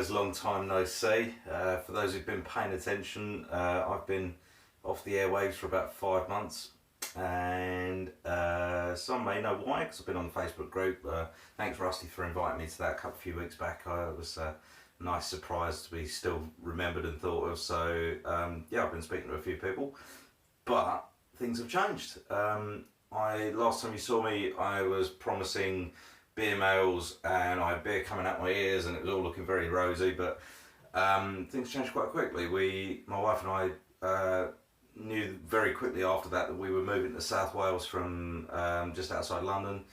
guys, long time no see. For those who've been paying attention, I've been off the airwaves for about 5 months, and some may know why, because I've been on the Facebook group. Thanks Rusty for inviting me to that a few weeks back. It was a nice surprise to be still remembered and thought of. So yeah, I've been speaking to a few people, but things have changed. Last time you saw me, I was promising beer males and I had beer coming out my ears and it was all looking very rosy, but things changed quite quickly. My wife and I knew very quickly after that we were moving to South Wales from just outside London,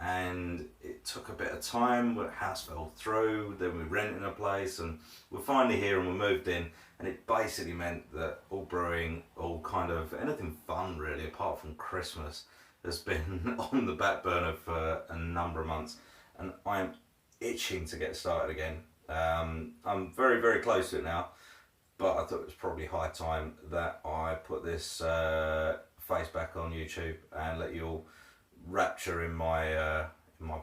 and it took a bit of time. The house fell through, then we rented a place and we're finally here and we moved in, and it basically meant that all brewing, all kind of anything fun really apart from Christmas, has been on the back burner for a number of months, and I am itching to get started again. I'm very, very close to it now, but I thought it was probably high time that I put this face back on YouTube and let you all rapture in my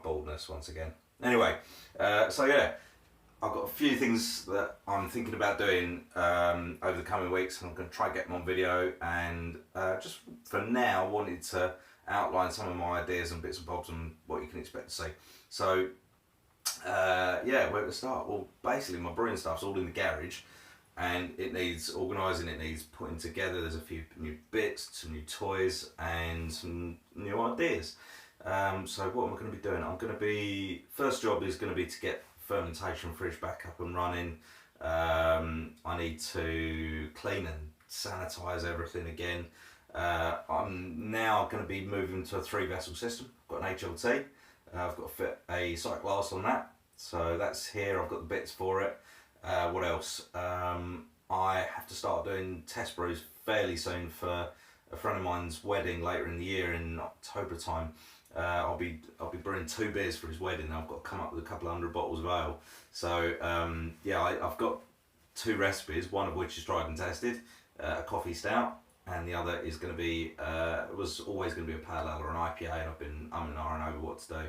baldness once again. Anyway, so yeah, I've got a few things that I'm thinking about doing over the coming weeks, and I'm going to try and get them on video, and just for now wanted to outline some of my ideas and bits and bobs and what you can expect to see. So yeah, where to start? Well, basically my brewing stuff's all in the garage and it needs organising, it needs putting together. There's a few new bits, some new toys and some new ideas. So what am I going to be doing? First job is going to be to get fermentation fridge back up and running. I need to clean and sanitise everything again. I'm now going to be moving to a 3-vessel system. I've got an HLT, I've got to fit a sight glass on that, so that's here. I've got the bits for it. What else? I have to start doing test brews fairly soon for a friend of mine's wedding later in the year in October time. I'll be brewing 2 beers for his wedding. I've got to come up with a couple of 100 bottles of ale. So yeah, I've got 2 recipes, one of which is tried and tested, a coffee stout, and the other is going to be, it was always going to be a pale ale or an IPA, and I've been umming and ahhing over what to do.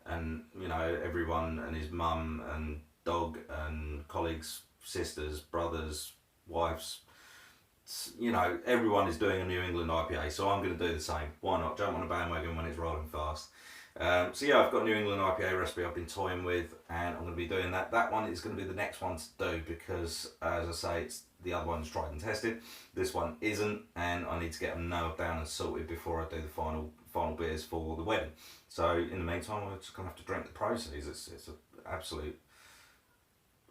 And you know, everyone and his mum and dog and colleagues, sisters, brothers, wives, you know, everyone is doing a New England IPA, so I'm going to do the same. Why not? Jump on a bandwagon when it's rolling fast. So yeah, I've got a New England IPA recipe I've been toying with, and I'm going to be doing that. That one is going to be the next one to do because, as I say, the other one's tried and tested. This one isn't, and I need to get them nailed down and sorted before I do the final beers for the wedding. So in the meantime, I'm just going to have to drink the proceeds. It's an absolute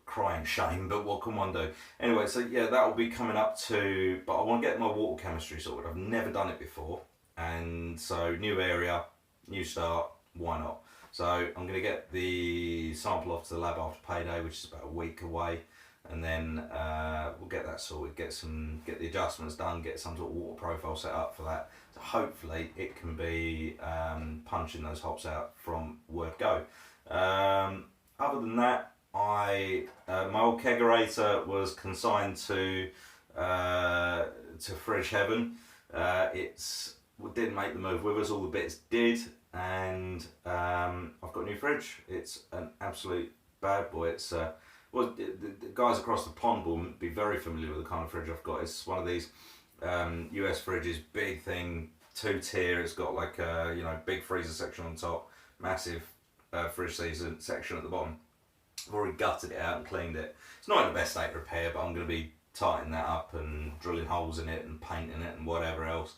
crying shame, but what can one do? Anyway, so yeah, that will be coming up to, but I want to get my water chemistry sorted. I've never done it before, and so new area, new start, why not? So I'm going to get the sample off to the lab after payday, which is about a week away, and then we'll get that sorted, get the adjustments done, get some sort of water profile set up for that. So hopefully it can be punching those hops out from word go. Other than that, my old kegerator was consigned to fridge heaven. We didn't make the move with us, all the bits did, and I've got a new fridge. It's an absolute bad boy. It's the guys across the pond will be very familiar with the kind of fridge I've got. It's one of these US fridges, big thing, 2-tier. It's got like a big freezer section on top, massive fridge section at the bottom. I've already gutted it out and cleaned it. It's not in the best state of repair, but I'm going to be tightening that up and drilling holes in it and painting it and whatever else.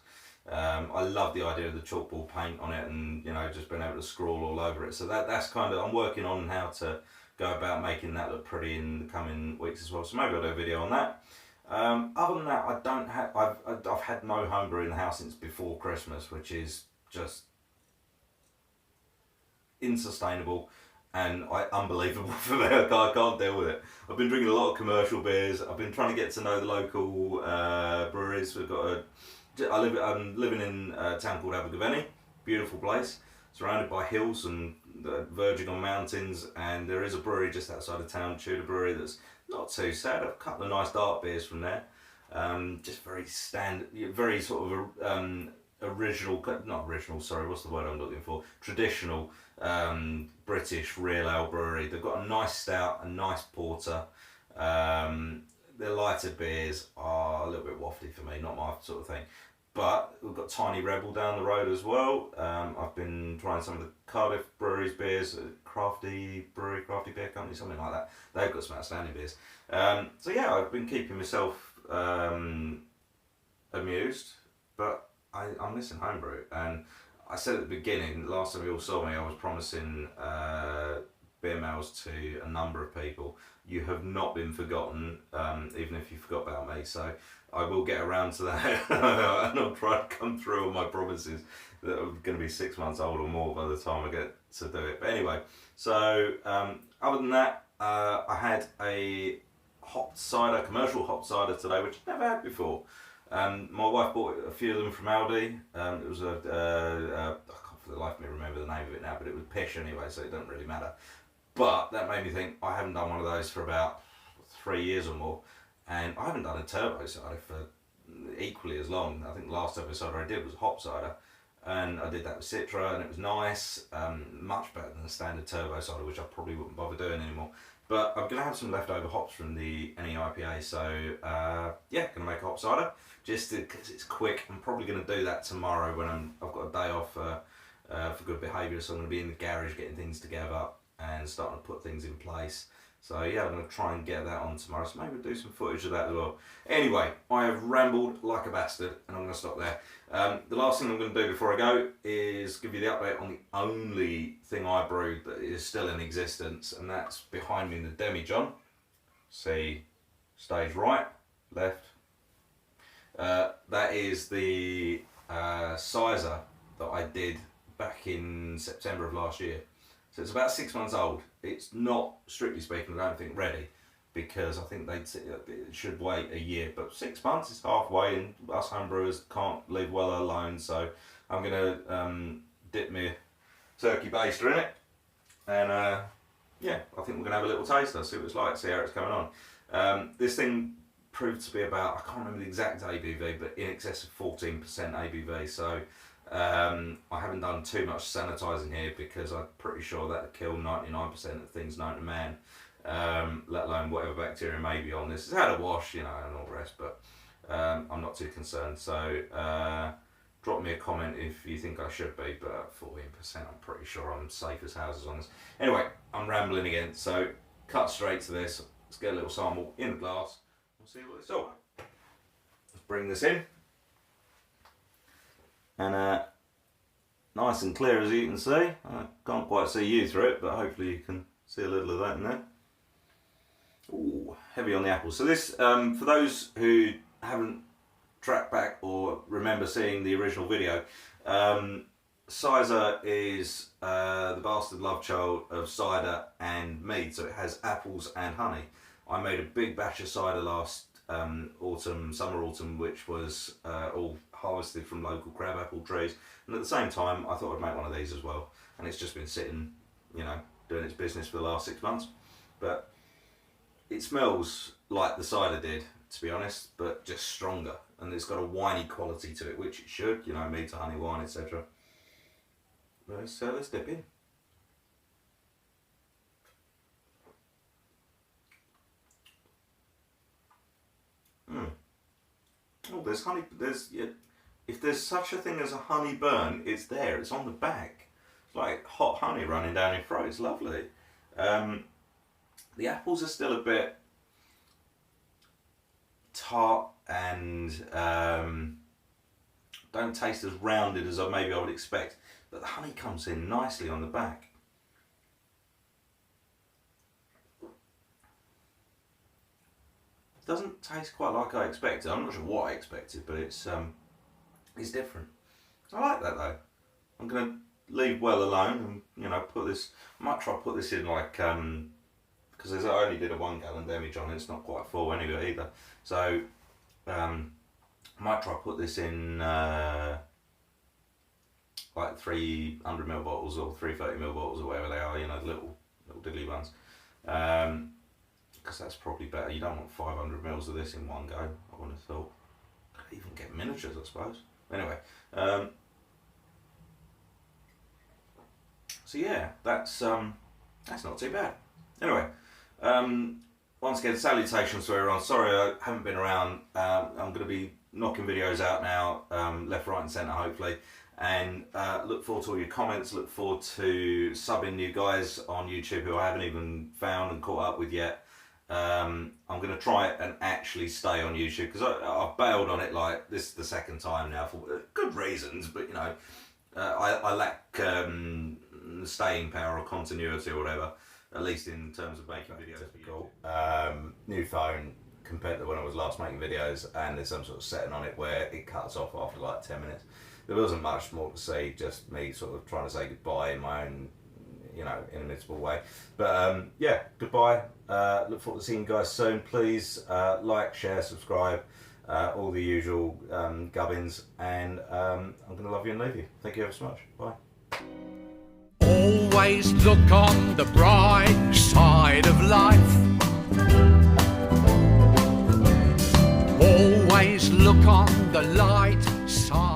I love the idea of the chalkboard paint on it, and just being able to scrawl all over it. So that's kind of, I'm working on how to go about making that look pretty in the coming weeks as well. So maybe I'll do a video on that. Other than that, I've had no homebrew in the house since before Christmas, which is just insustainable and unbelievable for me. I can't deal with it. I've been drinking a lot of commercial beers. I've been trying to get to know the local breweries. I'm living in a town called Abergavenny, beautiful place, surrounded by hills and verging on mountains, and there is a brewery just outside of town, Tudor Brewery, that's not too sad. A couple of nice dark beers from there, just very standard, very sort of original, not original, sorry, what's the word I'm looking for? Traditional British real ale brewery. They've got a nice stout, a nice porter. Their lighter beers are a little bit wafty for me, not my sort of thing. But we've got Tiny Rebel down the road as well. I've been trying some of the Cardiff Brewery's beers, Crafty Brewery, Crafty Beer Company, something like that. They've got some outstanding beers. So yeah, I've been keeping myself amused, but I'm missing homebrew. And I said at the beginning, last time you all saw me, I was promising beer mails to a number of people. You have not been forgotten, even if you forgot about me. So I will get around to that, and I'll try to come through on my promises that are going to be 6 months old or more by the time I get to do it. But anyway, so other than that, I had a hopped cider, commercial hopped cider today, which I've never had before. My wife bought a few of them from Aldi. It was I can't for the life of me remember the name of it now, but it was Pish anyway, so it doesn't really matter. But that made me think, I haven't done one of those for about 3 years or more, and I haven't done a turbo cider for equally as long. I think the last turbo cider I did was hop cider, and I did that with Citra, and it was nice, much better than the standard turbo cider, which I probably wouldn't bother doing anymore. But I'm going to have some leftover hops from the NEIPA, so yeah, going to make a hop cider, just because it's quick. I'm probably going to do that tomorrow when I've got a day off for good behaviour, so I'm going to be in the garage getting things together and starting to put things in place. So yeah, I'm going to try and get that on tomorrow, so maybe we'll do some footage of that as well. Anyway, I have rambled like a bastard, and I'm going to stop there. The last thing I'm going to do before I go is give you the update on the only thing I brewed that is still in existence, and that's behind me in the demijohn. See, stage right, left. That is the sizer that I did back in September of last year. So it's about 6 months old. It's not, strictly speaking, I don't think ready, because I think it should wait a year. But 6 months is halfway, and us homebrewers can't leave well alone. So I'm going to dip my turkey baster in it, and yeah, I think we're going to have a little taster, see what it's like, see how it's coming on. This thing proved to be about, I can't remember the exact ABV, but in excess of 14% ABV. So I haven't done too much sanitising here, because I'm pretty sure that'll kill 99% of things known to man, let alone whatever bacteria may be on this. It's had a wash, you know, and all the rest, but I'm not too concerned. So drop me a comment if you think I should be, but at 14% I'm pretty sure I'm safe as houses on this. Anyway, I'm rambling again, so cut straight to this. Let's get a little sample in the glass. We'll see what it's all like. Let's bring this in. And nice and clear, as you can see. I can't quite see you through it, but hopefully you can see a little of that in there. Ooh, heavy on the apple. So this, for those who haven't tracked back or remember seeing the original video, Cider is the bastard love child of cider and mead, so it has apples and honey. I made a big batch of cider last summer autumn, which was all harvested from local crabapple trees, and at the same time I thought I'd make one of these as well, and it's just been sitting, you know, doing its business for the last 6 months. But it smells like the cider did, to be honest, but just stronger, and it's got a winey quality to it, which it should, you know, mead to honey wine, etc. So let's dip in. Oh, there's honey. If there's such a thing as a honey burn, it's there. It's on the back. It's like hot honey running down your throat. It's lovely. The apples are still a bit tart and don't taste as rounded as maybe I would expect. But the honey comes in nicely on the back. Doesn't taste quite like I expected. I'm not sure what I expected, but it's different. I like that though. I'm gonna leave well alone and, you know, put this. I might try to put this in like because I only did a 1 gallon demijohn. It's not quite full anyway either. So I might try to put this in like 300ml bottles or 330ml bottles or whatever they are. You know, the little diddly ones. Because that's probably better. You don't want 500 mils of this in one go, I would have thought. Could even get miniatures, I suppose. Anyway, so yeah, that's not too bad. Anyway, once again, salutations to everyone. Sorry I haven't been around. I'm going to be knocking videos out now, left, right and centre hopefully. And look forward to all your comments, look forward to subbing new guys on YouTube who I haven't even found and caught up with yet. I'm going to try it and actually stay on YouTube, because I've bailed on it, like, this is the second time now for good reasons, but you know, I lack staying power or continuity or whatever, at least in terms of making videos. Typical. New phone compared to when I was last making videos, and there's some sort of setting on it where it cuts off after like 10 minutes. There wasn't much more to see, just me sort of trying to say goodbye in my own, you know, inimitable way. But yeah, goodbye. Look forward to seeing you guys soon. Please like, share, subscribe, all the usual gubbins, and I'm going to love you and leave you. Thank you ever so much. Bye. Always look on the bright side of life. Always look on the light side.